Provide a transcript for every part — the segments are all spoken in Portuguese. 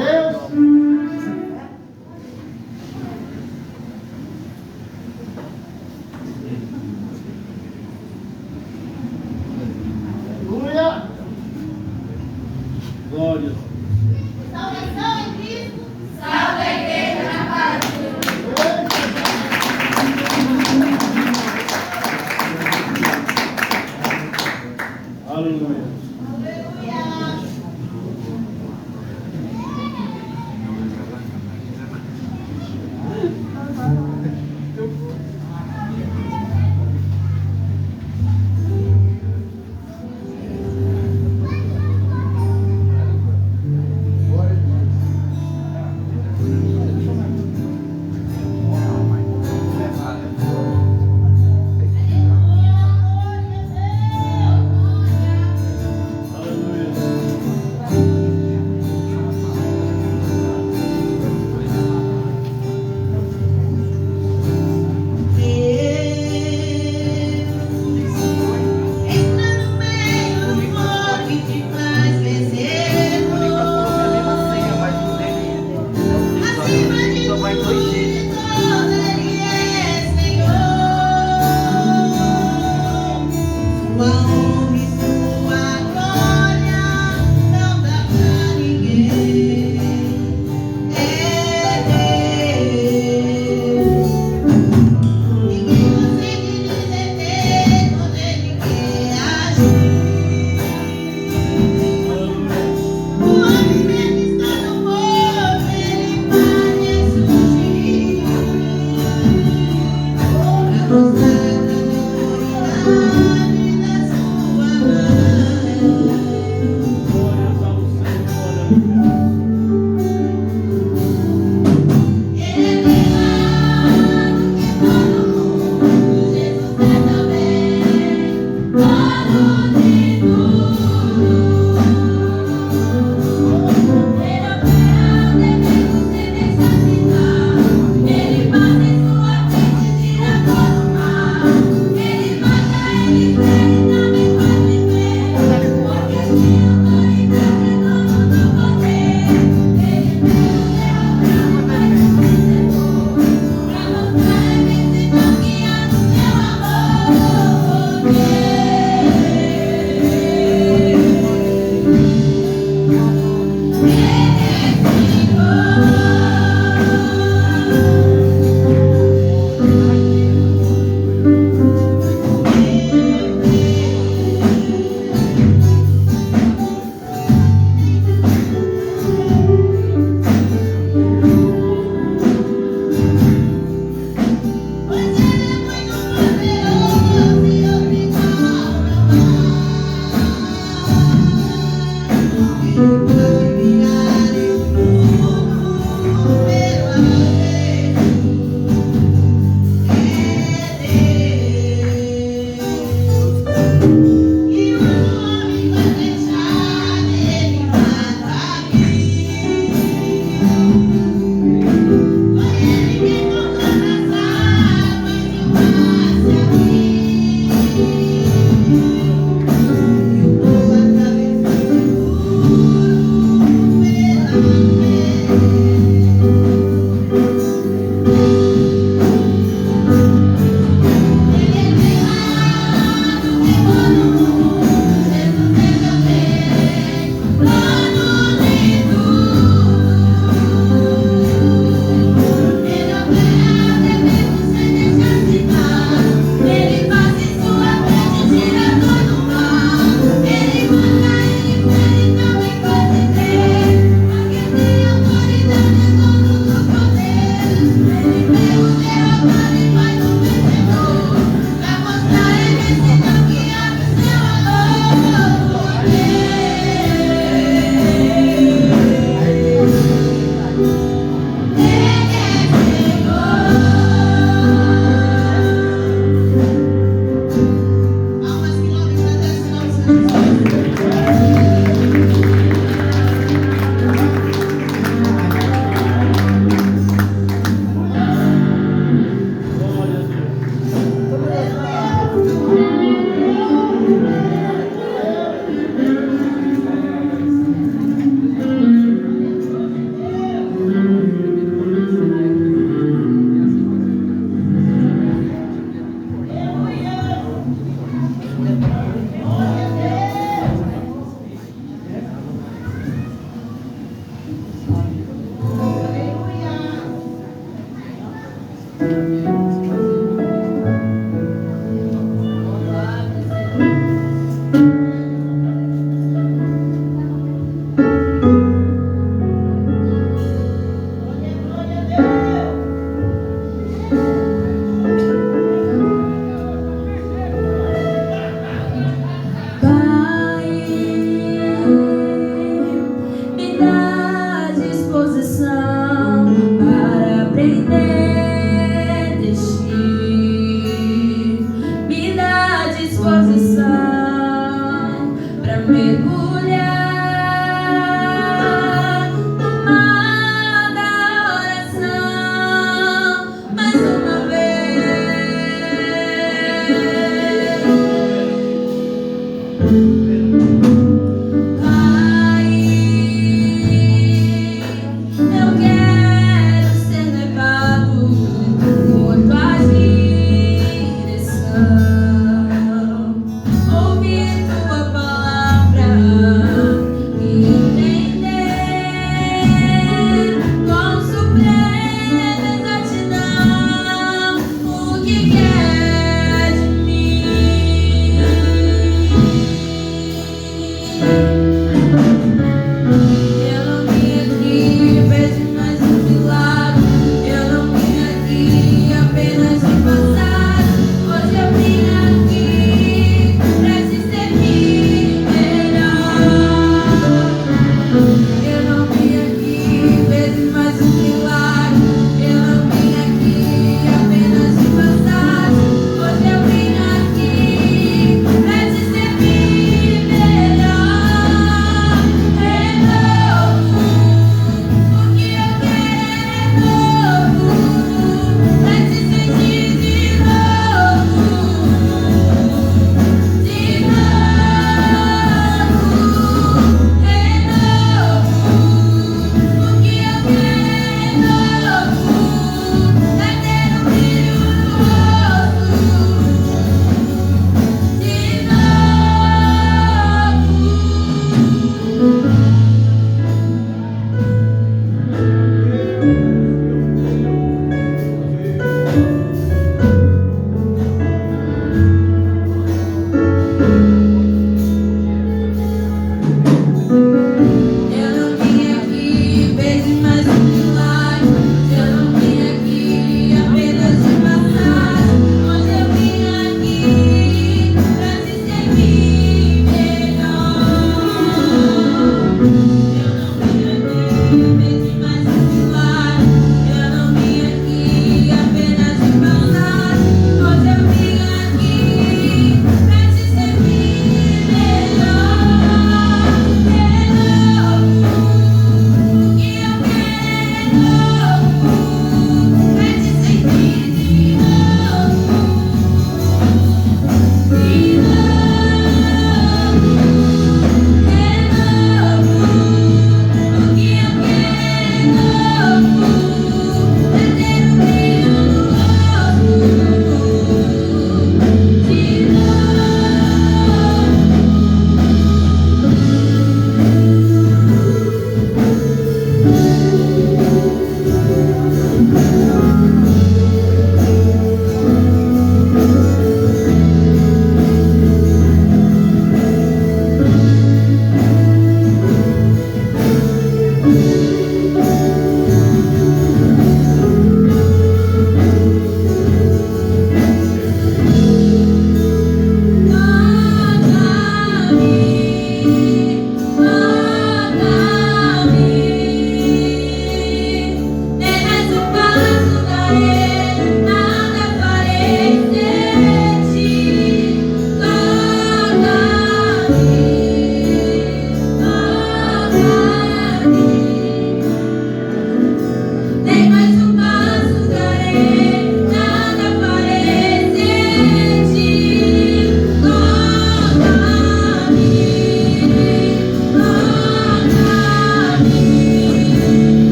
Deus. Aleluia. Glória. Salvação em Cristo. Salve a igreja na paz de Deus. Aleluia. Aleluia.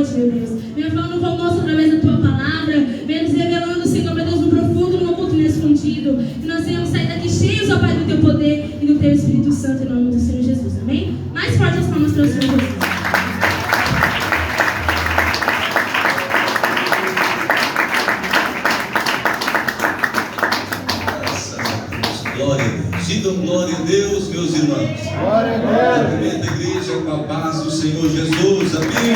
noite, meu Deus. Venha falando conosco através da tua palavra. Venha nos revelando, Senhor, meu Deus, no profundo, no oculto, no escondido. Que nós venhamos sair daqui cheios, ó Pai, do teu poder e do teu Espírito Santo, em nome do Senhor Jesus. Amém? Mais forte as palmas para o Senhor Jesus. Glória a Deus. Digam glória a Deus, meus irmãos. Glória a Deus. Cumprimenta a igreja com a paz do Senhor Jesus. Amém.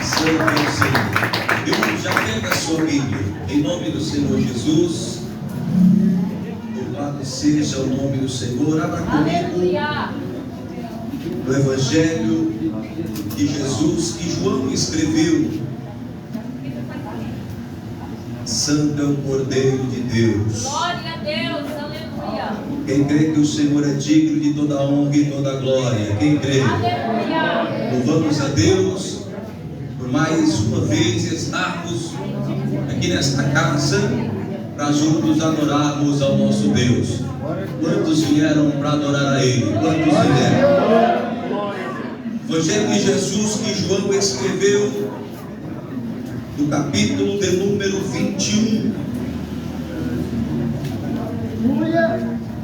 Santo é o Senhor. Irmão, já pega a sua Bíblia. Em nome do Senhor Jesus. Louvado seja o nome do Senhor. Abra comigo no Evangelho de Jesus que João escreveu. Santo é o Cordeiro de Deus. Glória a Deus, aleluia. Quem crê que o Senhor é digno de toda a honra e toda a glória? Quem crê? Aleluia. Louvamos a Deus por mais uma vez estarmos aqui nesta casa para juntos adorarmos ao nosso Deus. Quantos vieram para adorar a Ele? Quantos vieram? Evangelho de Jesus que João escreveu, no capítulo de número 21.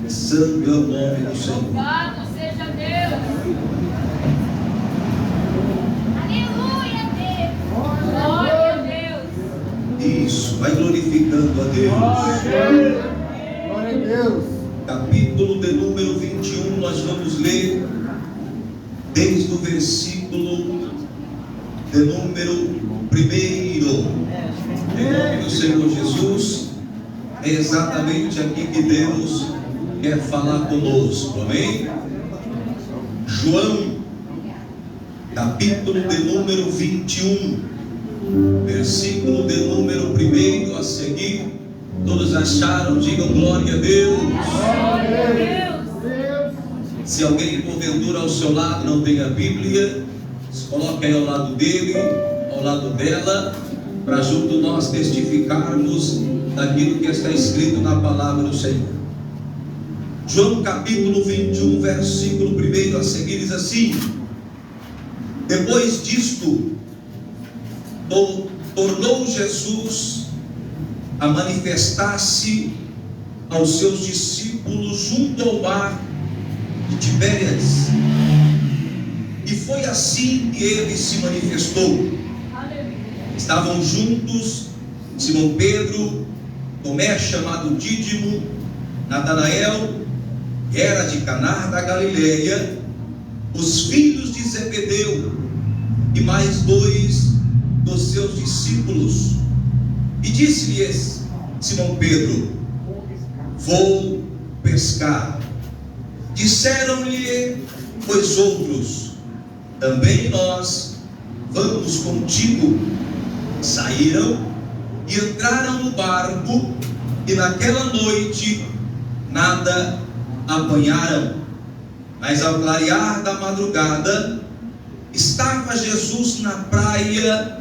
Santo é o nome do Senhor. Louvado seja Deus. Aleluia, Deus. Glória a Deus. Isso, vai glorificando a Deus. Glória a Deus. Capítulo de número 21, nós vamos ler desde o versículo de número 1. Em nome do Senhor Jesus, é exatamente aqui que Deus quer falar conosco, amém? João, capítulo de número 21, versículo de número 1 a seguir. Todos acharam? Digam glória a Deus. Glória a Deus. Se alguém porventura ao seu lado não tem a Bíblia, se coloque aí ao lado dele, ao lado dela, para junto nós testificarmos daquilo que está escrito na palavra do Senhor. João capítulo 21, versículo 1 a seguir diz assim: depois disto, tornou Jesus a manifestar-se aos seus discípulos junto ao mar de Tibérias, e foi assim que ele se manifestou. Estavam juntos Simão Pedro, Tomé chamado Dídimo, Natanael, que era de Caná da Galileia, os filhos de Zebedeu e mais 2 dos seus discípulos. E disse-lhes Simão Pedro: vou pescar. Disseram-lhe, pois outros: também nós vamos contigo. Saíram e entraram no barco, e naquela noite nada apanharam. Mas ao clarear da madrugada, estava Jesus na praia.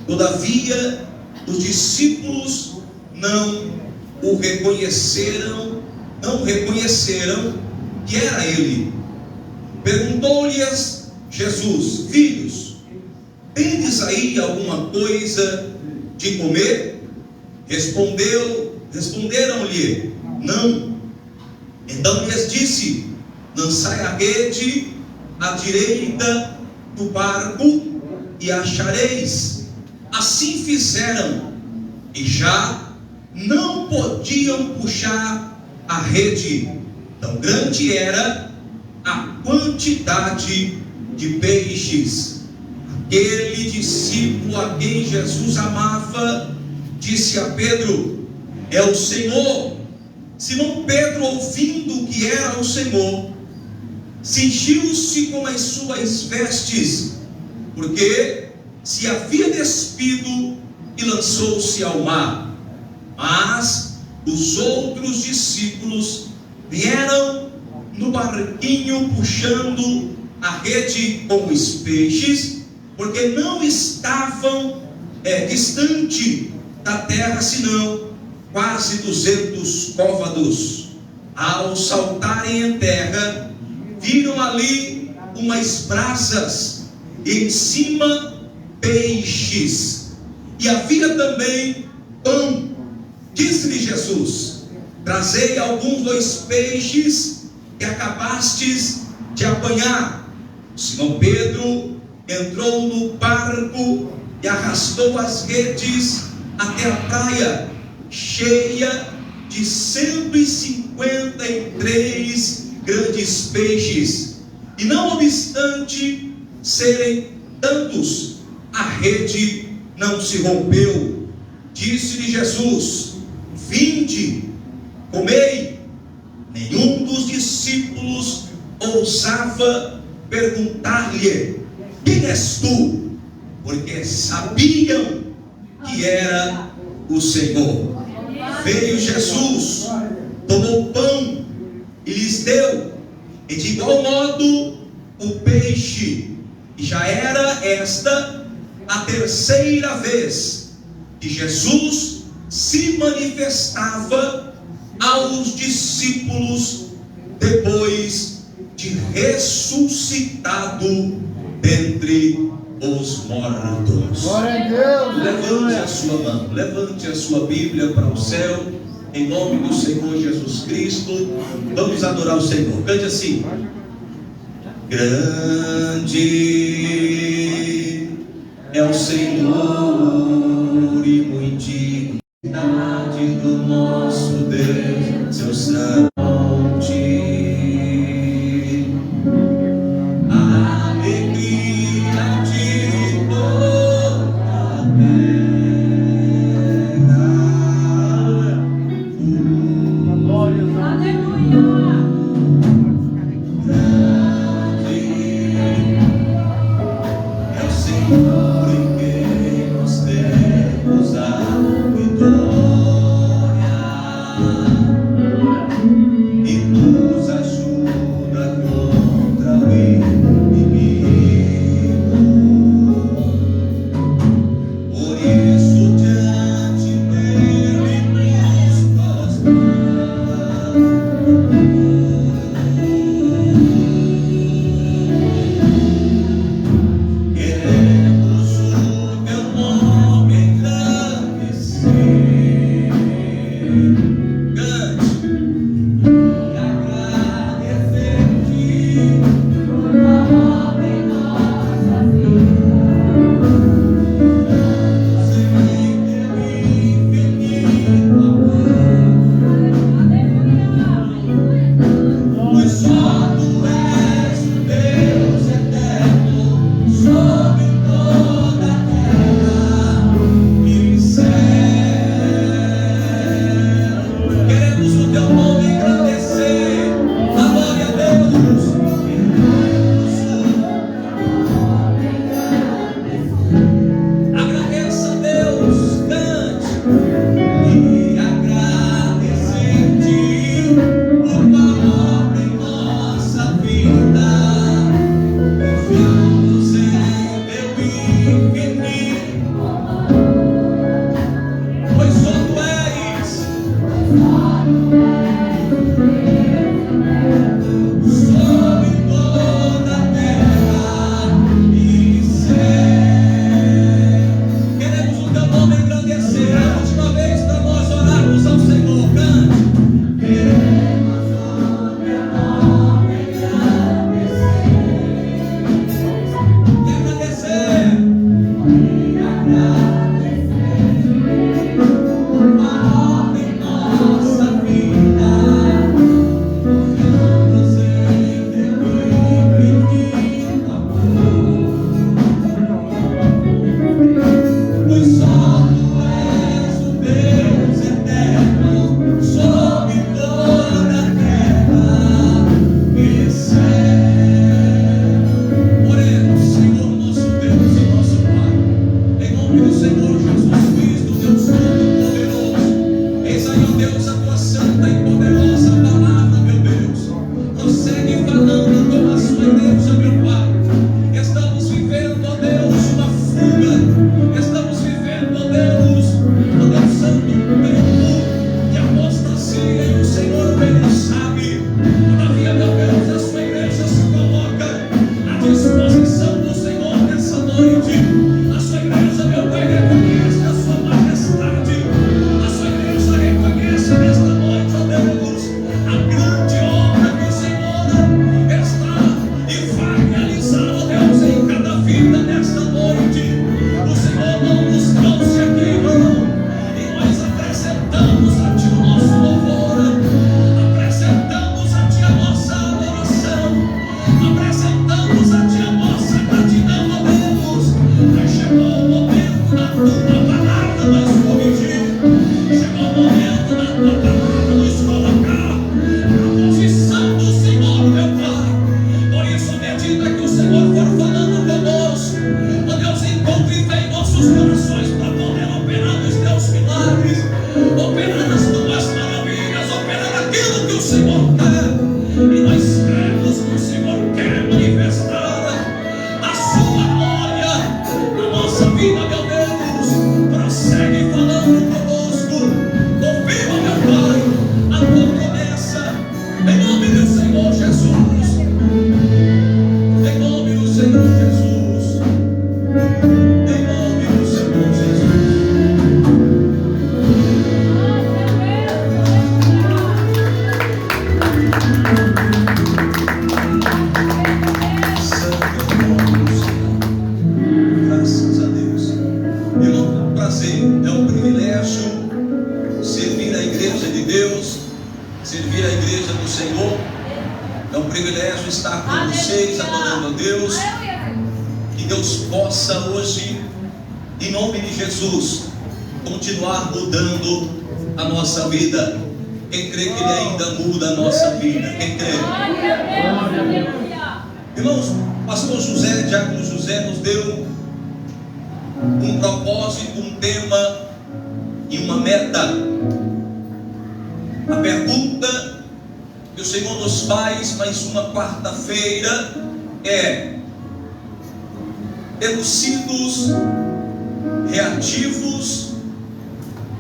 Todavia os discípulos não reconheceram que era ele. Perguntou-lhes Jesus: filhos, tendes aí alguma coisa de comer? Responderam-lhe: não. Então lhes disse: lançai a rede à direita do barco e achareis. Assim fizeram, e já não podiam puxar a rede, tão grande era a quantidade de peixes. Aquele discípulo a quem Jesus amava disse a Pedro: é o Senhor. Simão Pedro, ouvindo que era o Senhor, cingiu-se com as suas vestes, porque se havia despido, e lançou-se ao mar. Mas os outros discípulos vieram no barquinho puxando a rede com os peixes, porque não estavam distante da terra, senão quase 200 côvados. Ao saltarem em terra, viram ali algumas brasas, e em cima peixes, e havia também pão. Disse-lhe Jesus: trazei alguns dos peixes que acabastes de apanhar. Simão Pedro entrou no barco e arrastou as redes até a praia, cheia de 153 grandes peixes. E não obstante serem tantos, a rede não se rompeu. Disse-lhe Jesus: vinde, comei. Nenhum dos discípulos ousava perguntar-lhe: quem és tu? Porque sabiam que era o Senhor. Veio Jesus, tomou o pão e lhes deu, e de igual modo o peixe. E já era esta a terceira vez que Jesus se manifestava aos discípulos depois de ressuscitado dentre os mortos. Glória a Deus. Levante a sua mão, levante a sua Bíblia para o céu, em nome do Senhor Jesus Cristo. Vamos adorar o Senhor. Cante assim: grande é o Senhor e muito dignidade do nosso Deus, seu santo. Aleluia. Senhor Jesus. Em nome do Senhor Jesus. Santo é o nome do Senhor. Graças a Deus. Irmão, é um prazer, é um privilégio servir a igreja de Deus, servir a igreja do Senhor. É um privilégio estar com vocês, adorando a Deus. Que Deus possa hoje, em nome de Jesus, continuar mudando a nossa vida. Quem crê que Ele ainda muda a nossa vida? Quem crê? Irmãos, pastor José, diácono José nos deu um propósito, um tema e uma meta. A pergunta que o Senhor nos faz mais uma quarta-feira é: temos sido reativos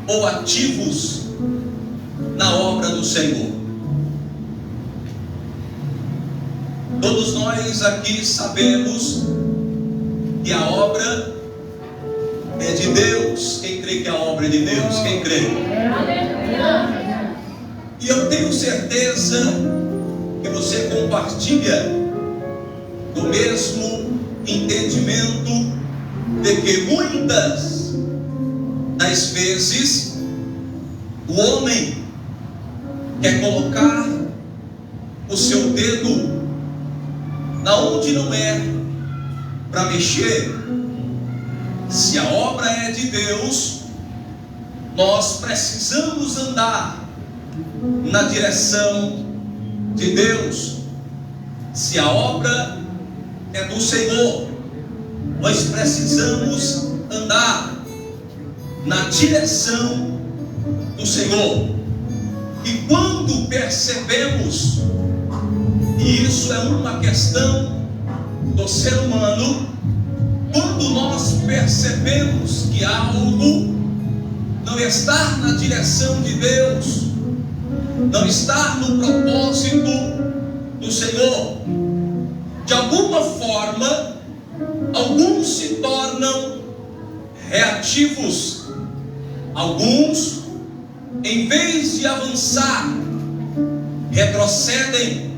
ou ativos na obra do Senhor? Todos nós aqui sabemos que a obra é de Deus. Quem crê que a obra é de Deus? Quem crê? E eu tenho certeza que você compartilha do mesmo entendimento de que muitas das vezes o homem quer colocar o seu dedo na onde não é para mexer. Se a obra é de Deus, nós precisamos andar na direção de Deus. Se a obra é do Senhor, nós precisamos andar na direção do Senhor. E quando percebemos, e isso é uma questão do ser humano, quando nós percebemos que algo não está na direção de Deus, não está no propósito do Senhor, de alguma forma, alguns se tornam reativos. Alguns, em vez de avançar, retrocedem.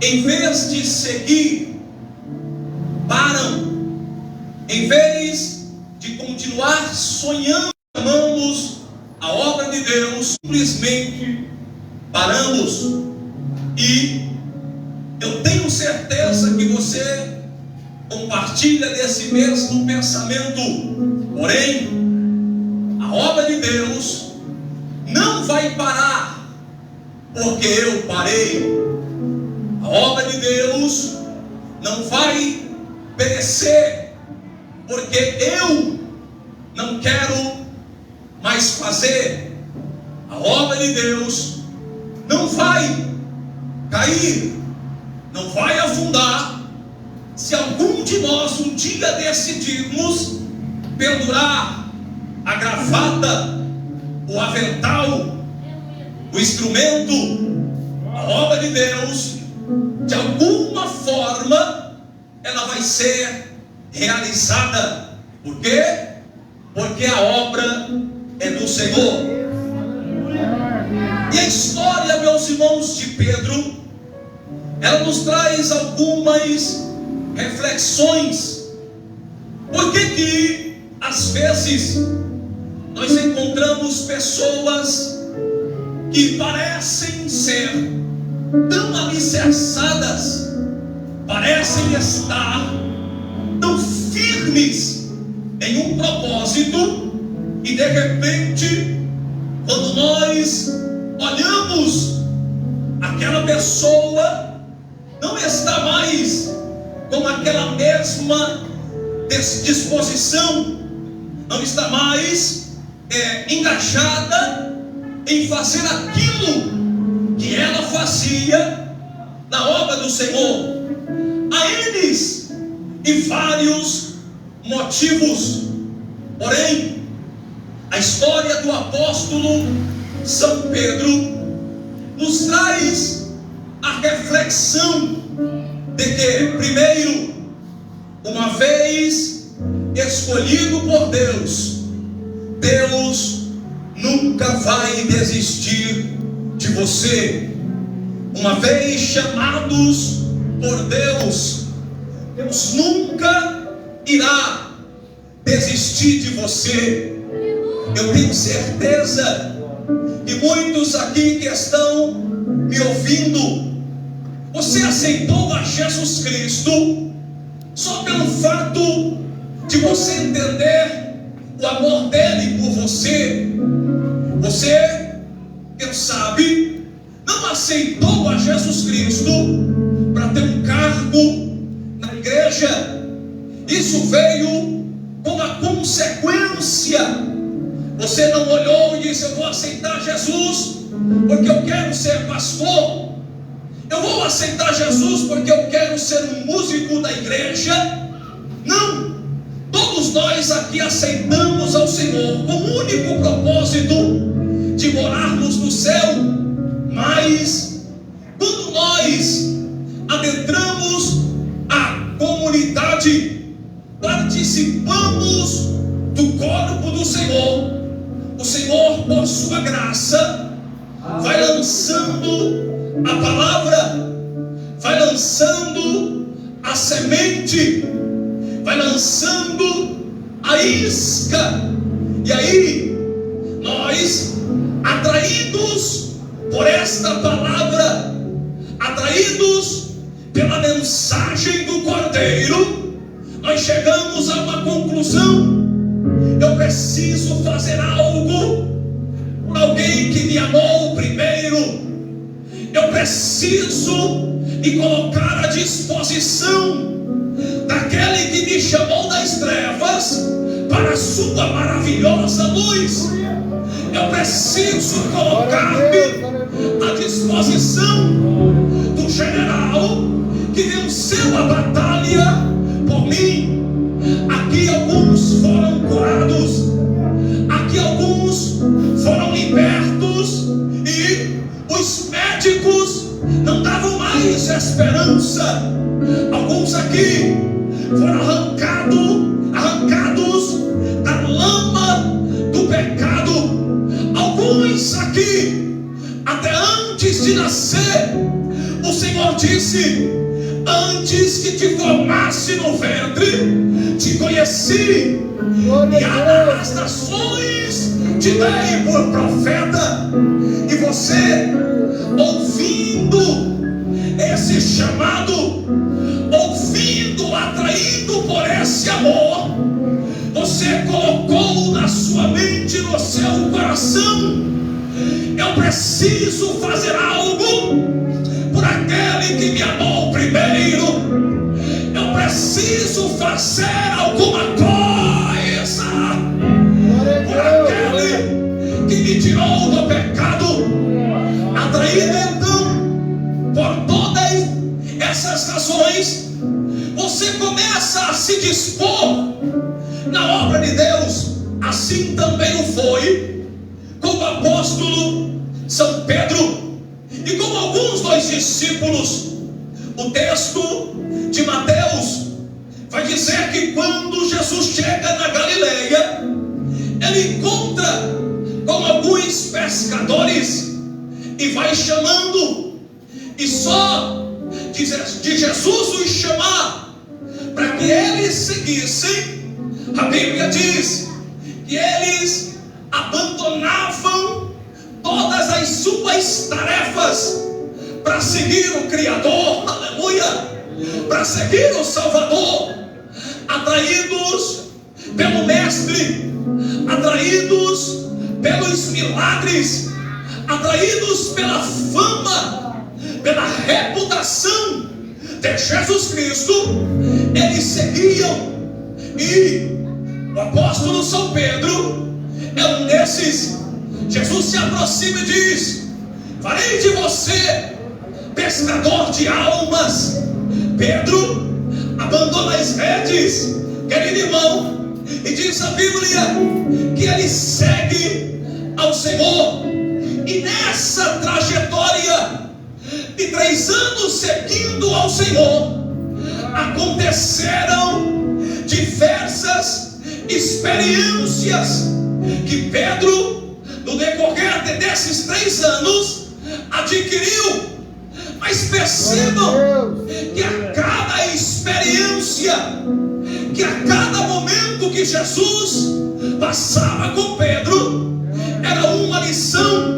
Em vez de seguir, param. Em vez de continuar sonhando, amamos a obra de Deus, simplesmente paramos. E eu tenho certeza que você compartilha desse mesmo pensamento. Porém, a obra de Deus não vai parar porque eu parei. A obra de Deus não vai perecer porque eu não quero mais fazer. A obra de Deus não vai cair, não vai afundar, se algum de nós um dia decidirmos pendurar a gravata, o avental, o instrumento. A obra de Deus, de alguma forma, ela vai ser realizada. Por quê? Porque a obra é do Senhor. E a história, meus irmãos, de Pedro, ela nos traz algumas reflexões. Por que às vezes nós encontramos pessoas que parecem ser tão alicerçadas, parecem estar tão firmes em um propósito, e de repente, quando nós olhamos, aquela pessoa não está mais com aquela mesma disposição, não está mais engajada em fazer aquilo que ela fazia na obra do Senhor. Há eles e vários motivos. Porém, a história do apóstolo São Pedro nos traz a reflexão de que, primeiro, uma vez escolhido por Deus, Deus nunca vai desistir de você. Uma vez chamados por Deus, Deus nunca irá desistir de você. Eu tenho certeza que muitos aqui que estão me ouvindo, você aceitou a Jesus Cristo só pelo fato de você entender o amor dele por você. Você, quem sabe, não aceitou a Jesus Cristo para ter um cargo na igreja. Isso veio como a consequência. Você não olhou e disse: eu vou aceitar Jesus porque eu quero ser pastor. Eu vou aceitar Jesus porque eu quero ser um músico da igreja. Não. Todos nós aqui aceitamos ao Senhor com o único propósito de morarmos no céu. Mas quando nós adentramos a comunidade, participamos do corpo do Senhor, o Senhor, por sua graça, vai lançando a palavra, vai lançando a semente, vai lançando a isca. E aí nós, atraídos por esta palavra, atraídos pela mensagem do Cordeiro, nós chegamos a uma conclusão: eu preciso fazer algo por alguém que me amou primeiro. Eu preciso me colocar à disposição daquele que me chamou das trevas para a sua maravilhosa luz. Eu preciso colocar-me à disposição do general que venceu a batalha por mim. Aqui alguns foram curados, aqui alguns foram libertos, e os médicos não davam mais esperança. Alguns aqui foram arrancados da lama do pecado. Alguns aqui, até antes de nascer, o Senhor disse: antes que te formasse no ventre, te conheci, e às nações te dei por profeta. E você, ouvindo esse chamado, ouvindo, atraído por esse amor, você colocou na sua mente, no seu coração: eu preciso fazer algo por aquele que me amou primeiro. Eu preciso fazer alguma coisa por aquele que me tirou do pecado. Atraído então por todas essas razões, você começa a se dispor na obra de Deus. Assim também o foi com o apóstolo São Pedro e com alguns dos discípulos. O texto de Mateus vai dizer que quando Jesus chega na Galileia, ele encontra com alguns pescadores e vai chamando, e só de Jesus os chamar para que eles seguissem, a Bíblia diz que eles abandonavam todas as suas tarefas para seguir o Criador, aleluia, para seguir o Salvador, atraídos pelo Mestre, atraídos pelos milagres, atraídos pela fama, pela reputação de Jesus Cristo. Eles seguiam, e o apóstolo São Pedro é um desses. Jesus se aproxima e diz: farei de você pescador de almas. Pedro abandona as redes, querido irmão, e diz a Bíblia que ele segue ao Senhor. E nessa trajetória de 3 anos seguindo ao Senhor, aconteceram experiências que Pedro, no decorrer desses 3 anos, adquiriu. Mas percebam que a cada experiência, que a cada momento que Jesus passava com Pedro, era uma lição.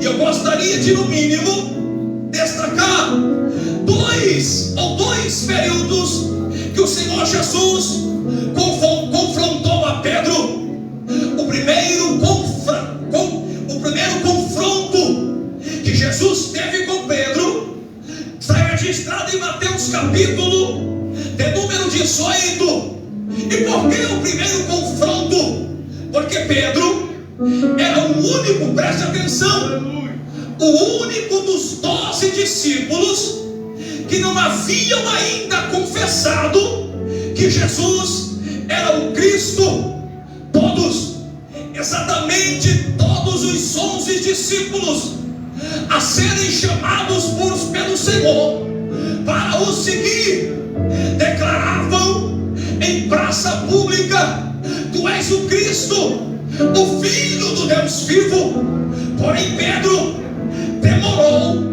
E eu gostaria de, no mínimo, destacar dois períodos que o Senhor Jesus confrontou a Pedro. O primeiro confronto que Jesus teve com Pedro está registrado em Mateus capítulo de número 18. E por que o primeiro confronto? Porque Pedro era o único, preste atenção, o único dos 12 discípulos que não haviam ainda confessado que Jesus era o Cristo. Todos, exatamente todos os 11 discípulos a serem chamados pelo Senhor para o seguir, declaravam em praça pública: Tu és o Cristo, o Filho do Deus vivo. Porém Pedro demorou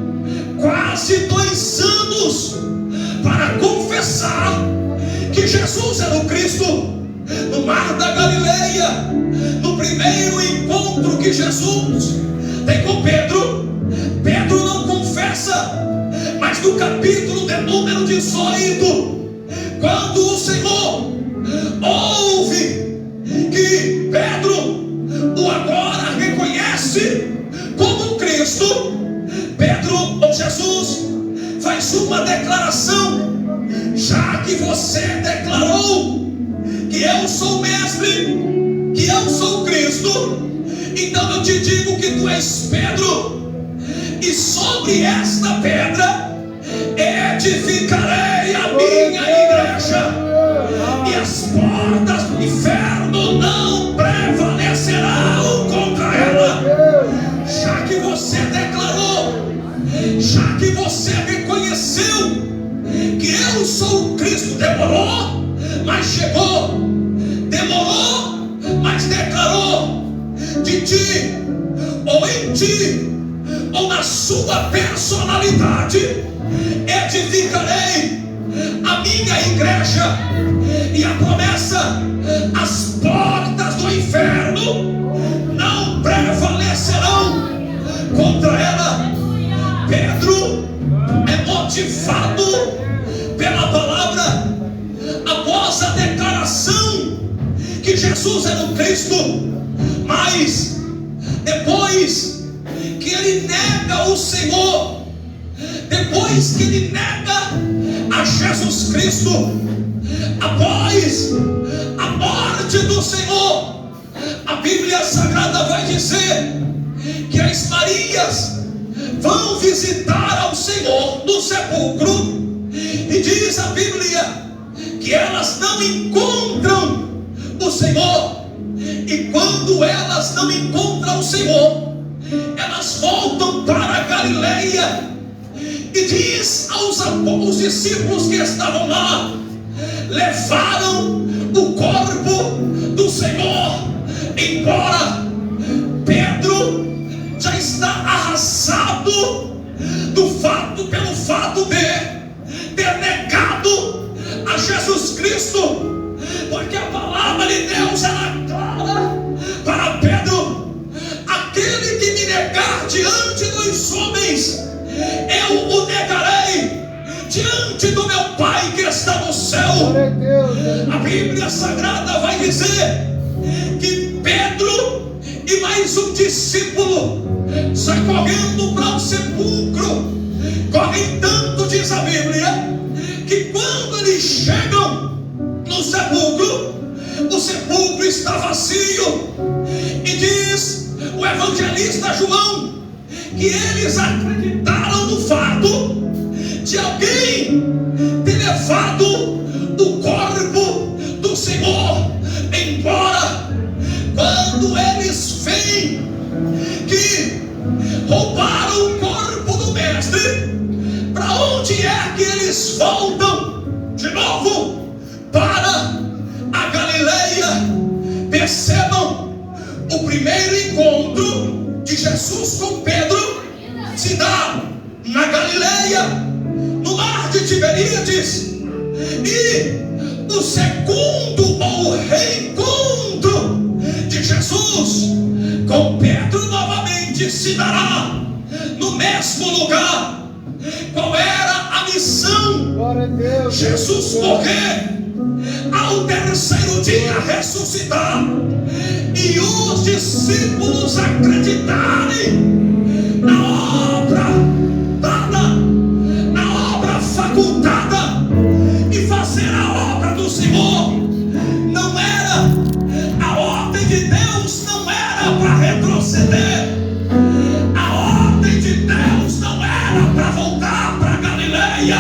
quase 2 anos para confessar que Jesus era o Cristo. No mar da Galileia, no primeiro encontro que Jesus tem com Pedro, Pedro não confessa. Mas no capítulo de número 18, quando o Senhor ouve que Pedro o agora reconhece como Cristo, Pedro ou Jesus faz uma declaração: já que você declarou que eu sou o mestre, que eu sou o Cristo, então eu te digo que tu és Pedro, e sobre esta pedra edificarei a minha igreja, e as portas do inferno não prevalecerão contra ela. Já que você declarou, já que você reconheceu que eu sou o Cristo, demorou, mas chegou, demorou, mas declarou. De ti, ou em ti, ou na sua personalidade, edificarei a minha igreja. E a promessa: as portas do inferno não prevalecerão contra ela. Pedro é motivado pela palavra. Após a declaração que Jesus era o Cristo, mas depois que ele nega o Senhor, depois que ele nega a Jesus Cristo, após a morte do Senhor, a Bíblia Sagrada vai dizer que as Marias vão visitar ao Senhor no sepulcro, e diz a Bíblia que elas não encontram o Senhor. E quando elas não encontram o Senhor, elas voltam para a Galileia, e diz aos discípulos que estavam lá: levaram o corpo do Senhor embora. Pedro já está arrasado pelo fato de ter negado a Jesus Cristo, porque a palavra de Deus era clara para Pedro: aquele que me negar diante dos homens, eu o negarei diante do meu Pai que está no céu. A Bíblia Sagrada vai dizer que Pedro e mais um discípulo sai correndo para o sepulcro. Correm tanto, diz a Bíblia, que quando eles chegam no sepulcro, o sepulcro está vazio. E diz o evangelista João que eles acreditaram no fato de alguém ter levado o corpo do Senhor embora. Quando eles veem que roubaram o corpo do mestre, para onde é que eles voltam? De novo para a Galileia. Percebam, o primeiro encontro de Jesus com Pedro se dá na Galileia, no mar de Tiberíades. E o segundo ou reencontro de Jesus com Pedro novamente se dará no mesmo lugar. Qual era a missão? Glória a Deus. Jesus morrer, ao terceiro dia ressuscitar, e os discípulos acreditarem na obra dada, na obra facultada, e fazer a obra do Senhor. Não era, a ordem de Deus não era para retroceder, a ordem de Deus não era para voltar para Galileia,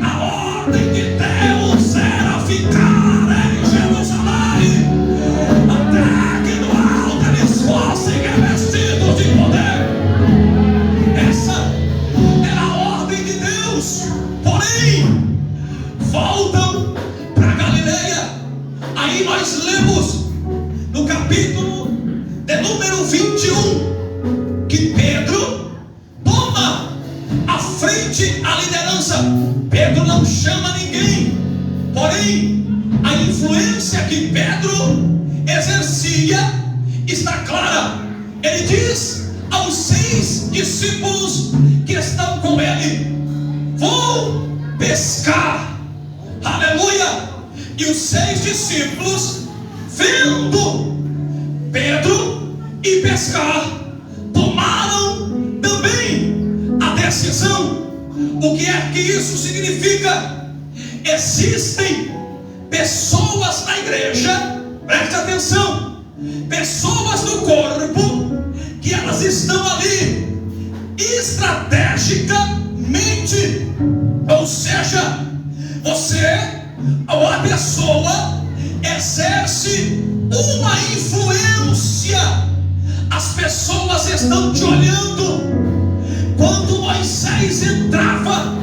a ordem de Deus era ficar em Jerusalém, até que no alto eles fossem revestidos de poder. Essa era a ordem de Deus. Porém, voltam para Galileia. Aí nós lemos no capítulo de número 21 que Pedro toma a frente, a liderança. Pedro não chama ninguém, porém a influência que Pedro exercia está clara. Ele diz aos 6 discípulos que estão com ele: vou pescar. Aleluia! E os 6 discípulos, vendo Pedro ir pescar, tomaram também a decisão. O que é que isso significa? Existem pessoas na igreja, preste atenção, pessoas do corpo, que elas estão ali estrategicamente, ou seja, você ou a pessoa exerce uma influência. As pessoas estão te olhando. Quando Moisés entrava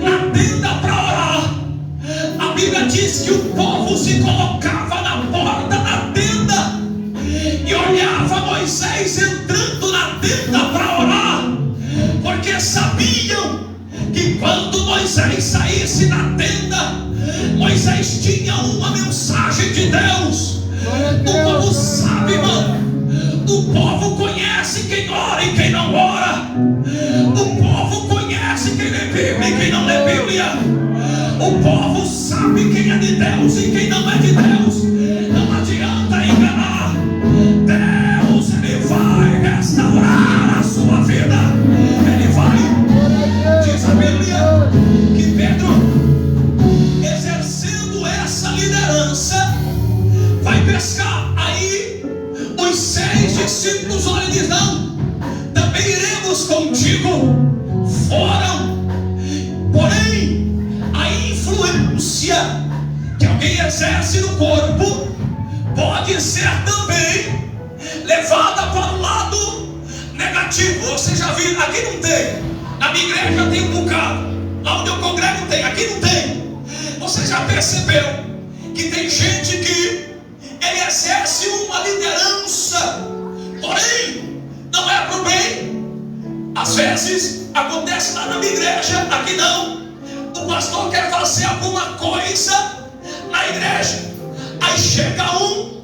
na tenda para orar, a Bíblia diz que o povo se colocava na porta da tenda e olhava Moisés entrando na tenda para orar, porque sabiam que quando Moisés saísse da tenda, Moisés tinha uma mensagem de Deus. O povo sabe, irmão. O povo conhece quem ora e quem não ora. O povo conhece quem lê Bíblia e quem não lê Bíblia. O povo sabe quem é de Deus e quem não é de Deus. Não adianta enganar. Deus, Ele vai restaurar a sua vida. Ele vai. Diz a Bíblia que Pedro, exercendo essa liderança, vai pescar. Aí os 6 discípulos olham e dizem: não, também iremos contigo. Foram. Porém, a influência que alguém exerce no corpo pode ser também levada para o lado negativo. Você já viu? Aqui não tem. Na minha igreja tem um bocado. Lá onde eu congrego tem. Aqui não tem. Você já percebeu que tem gente que ele exerce uma liderança, porém não é para o bem? Às vezes acontece lá na minha igreja, aqui não. O pastor quer fazer alguma coisa na igreja, aí chega um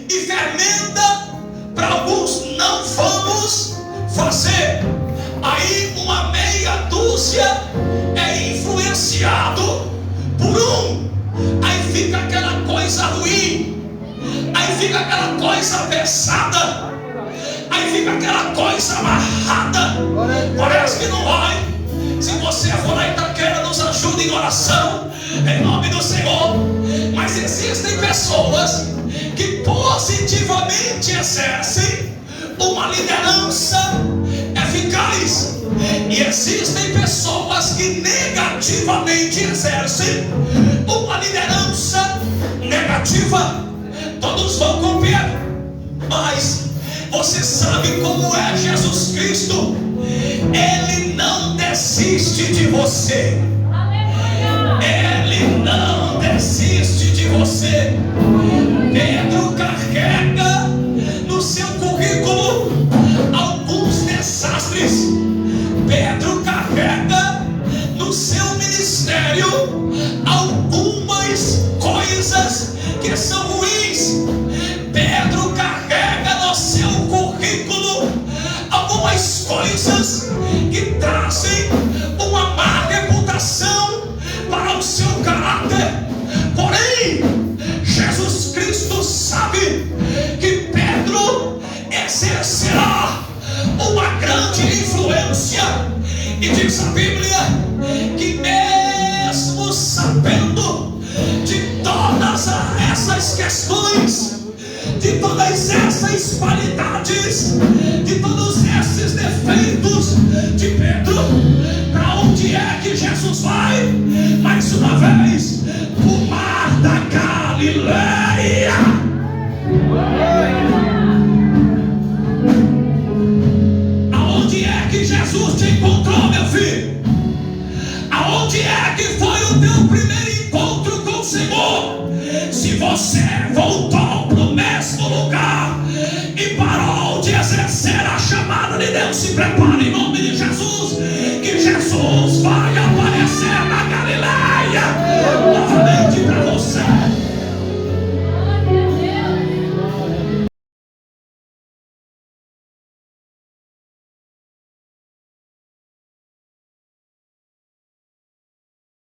e fermenta para alguns: não vamos fazer. Aí uma meia dúzia é influenciado por um, aí fica aquela coisa ruim, aí fica aquela coisa pesada, aí fica aquela coisa amarrada. Parece que não vai. Se você for na Itaquera, nos ajude em oração, em nome do Senhor. Mas existem pessoas que positivamente exercem uma liderança eficaz, e existem pessoas que negativamente exercem uma liderança negativa. Todos vão com Pedro, mas você sabe como é Jesus Cristo? Ele não desiste de você. Ele não desiste de você. Pedro carrega que Pedro exercerá uma grande influência. E diz a Bíblia que mesmo sabendo de todas essas questões, de todas essas qualidades, de todos esses defeitos de Pedro, para onde é que Jesus vai? Mais uma vez, o mar da Galileia. Aonde é que Jesus te encontrou, meu filho? Aonde é que foi o teu primeiro encontro com o Senhor? Se você voltou para o mesmo lugar e parou de exercer a chamada de Deus, se prepara.